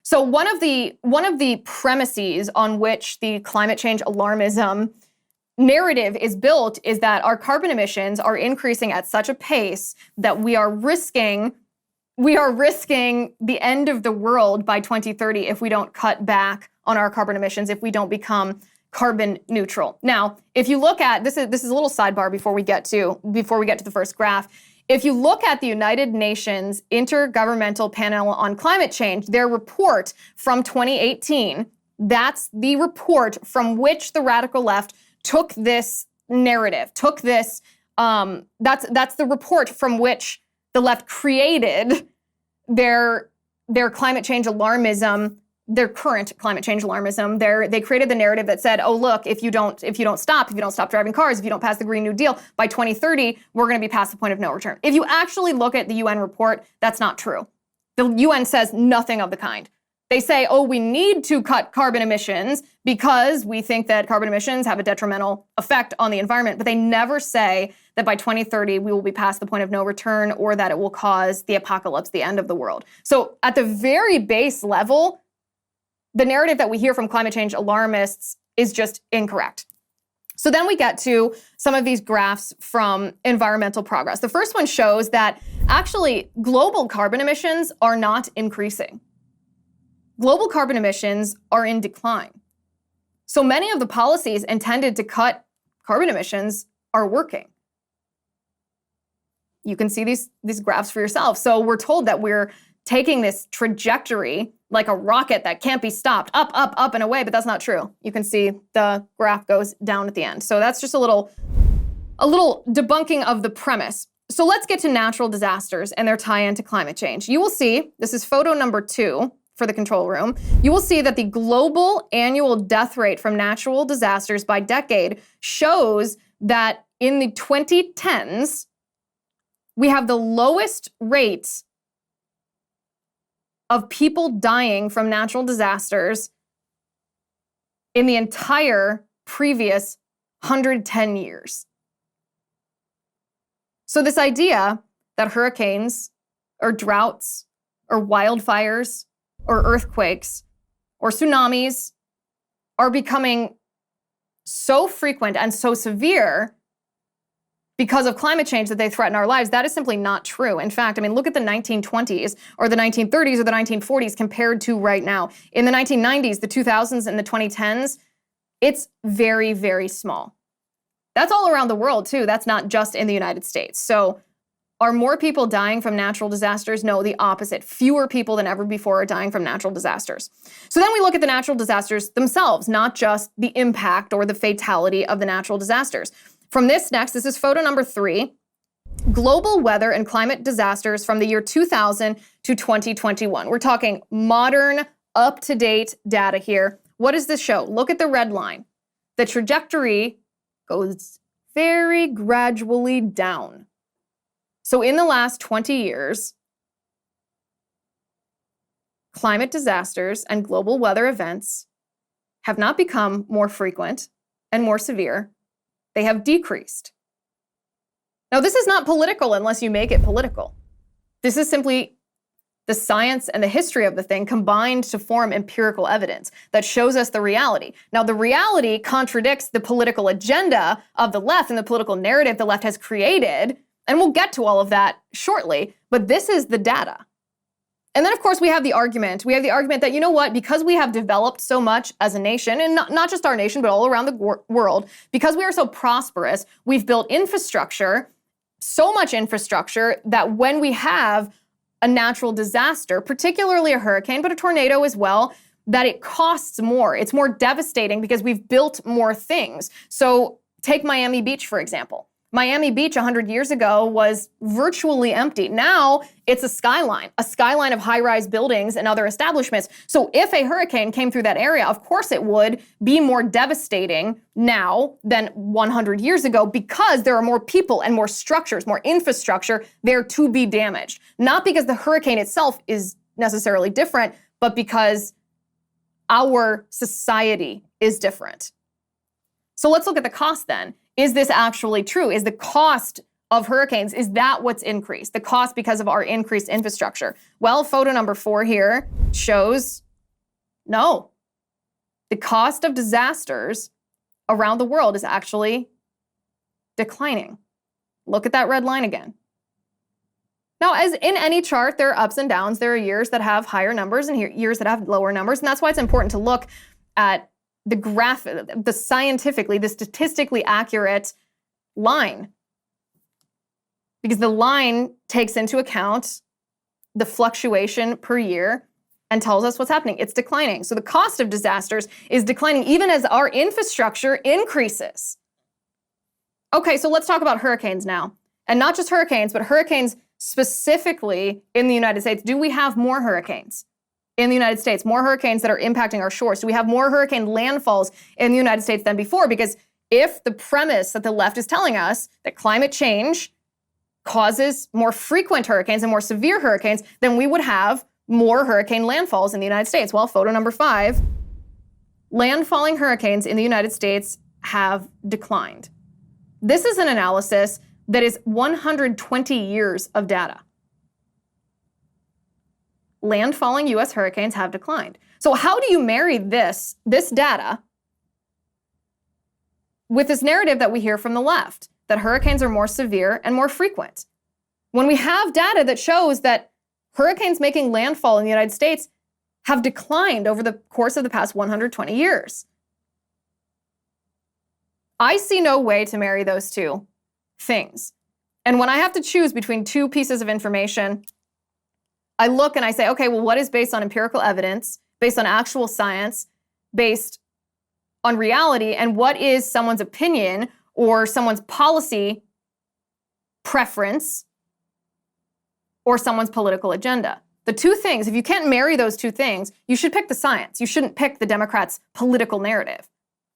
So one of the premises on which the climate change alarmism narrative is built is that our carbon emissions are increasing at such a pace that we are risking the end of the world by 2030 if we don't cut back on our carbon emissions, if we don't become carbon neutral. Now, if you look at this is a little sidebar before we get to the first graph. If you look at the United Nations Intergovernmental Panel on Climate Change, their report from 2018, that's the report from which the radical left took this narrative, that's the report from which the left created their climate change alarmism, their current climate change alarmism. They created the narrative that said, oh, look, if you don't stop driving cars, if you don't pass the Green New Deal, by 2030, we're going to be past the point of no return. If you actually look at the UN report, that's not true. The UN says nothing of the kind. They say, oh, we need to cut carbon emissions because we think that carbon emissions have a detrimental effect on the environment. But they never say that by 2030, we will be past the point of no return or that it will cause the apocalypse, the end of the world. So at the very base level, the narrative that we hear from climate change alarmists is just incorrect. So then we get to some of these graphs from environmental progress. The first one shows that actually global carbon emissions are not increasing. Global carbon emissions are in decline. So many of the policies intended to cut carbon emissions are working. You can see these graphs for yourself. So we're told that we're taking this trajectory like a rocket that can't be stopped, up, up, up, and away, but that's not true. You can see the graph goes down at the end. So that's just a little debunking of the premise. So let's get to natural disasters and their tie-in to climate change. You will see, this is photo number 2 for the control room. You will see that the global annual death rate from natural disasters by decade shows that in the 2010s, we have the lowest rates of people dying from natural disasters in the entire previous 110 years. So this idea that hurricanes or droughts or wildfires or earthquakes or tsunamis are becoming so frequent and so severe because of climate change that they threaten our lives, that is simply not true. In fact, I mean, look at the 1920s or the 1930s or the 1940s compared to right now. In the 1990s, the 2000s, and the 2010s, it's very, very small. That's all around the world, too. That's not just in the United States. So are more people dying from natural disasters? No, the opposite. Fewer people than ever before are dying from natural disasters. So then we look at the natural disasters themselves, not just the impact or the fatality of the natural disasters. From this is photo number 3, global weather and climate disasters from the year 2000 to 2021. We're talking modern, up-to-date data here. What does this show? Look at the red line. The trajectory goes very gradually down. So in the last 20 years, climate disasters and global weather events have not become more frequent and more severe. They have decreased. Now, this is not political unless you make it political. This is simply the science and the history of the thing combined to form empirical evidence that shows us the reality. Now, the reality contradicts the political agenda of the left and the political narrative the left has created, and we'll get to all of that shortly, but this is the data. And then, of course, we have the argument. We have the argument that, you know what, because we have developed so much as a nation, and not just our nation, but all around the world, because we are so prosperous, we've built infrastructure, so much infrastructure that when we have a natural disaster, particularly a hurricane, but a tornado as well, that it costs more. It's more devastating because we've built more things. So take Miami Beach, for example. Miami Beach 100 years ago was virtually empty. Now it's a skyline of high-rise buildings and other establishments. So if a hurricane came through that area, of course it would be more devastating now than 100 years ago because there are more people and more structures, more infrastructure there to be damaged. Not because the hurricane itself is necessarily different, but because our society is different. So let's look at the cost then. Is this actually true? Is the cost of hurricanes, is that what's increased? The cost because of our increased infrastructure? Well, photo number 4 here shows No. The cost of disasters around the world is actually declining. Look at that red line again. Now, as in any chart, there are ups and downs. There are years that have higher numbers and years that have lower numbers. And that's why it's important to look at the graph, the statistically accurate line. Because the line takes into account the fluctuation per year and tells us what's happening. It's declining. So the cost of disasters is declining even as our infrastructure increases. Okay, so let's talk about hurricanes now. And not just hurricanes, but hurricanes specifically in the United States. Do we have more hurricanes in the United States? More hurricanes that are impacting our shores? Do we have more hurricane landfalls in the United States than before? Because if the premise that the left is telling us that climate change causes more frequent hurricanes and more severe hurricanes, then we would have more hurricane landfalls in the United States. Well, photo number 5, landfalling hurricanes in the United States have declined. This is an analysis that is 120 years of data. Landfalling U.S. hurricanes have declined. So how do you marry this data with this narrative that we hear from the left, that hurricanes are more severe and more frequent, when we have data that shows that hurricanes making landfall in the United States have declined over the course of the past 120 years? I see no way to marry those two things. And when I have to choose between two pieces of information, I look and I say, okay, well, what is based on empirical evidence, based on actual science, based on reality, and what is someone's opinion or someone's policy preference or someone's political agenda? The two things, if you can't marry those two things, you should pick the science. You shouldn't pick the Democrats' political narrative.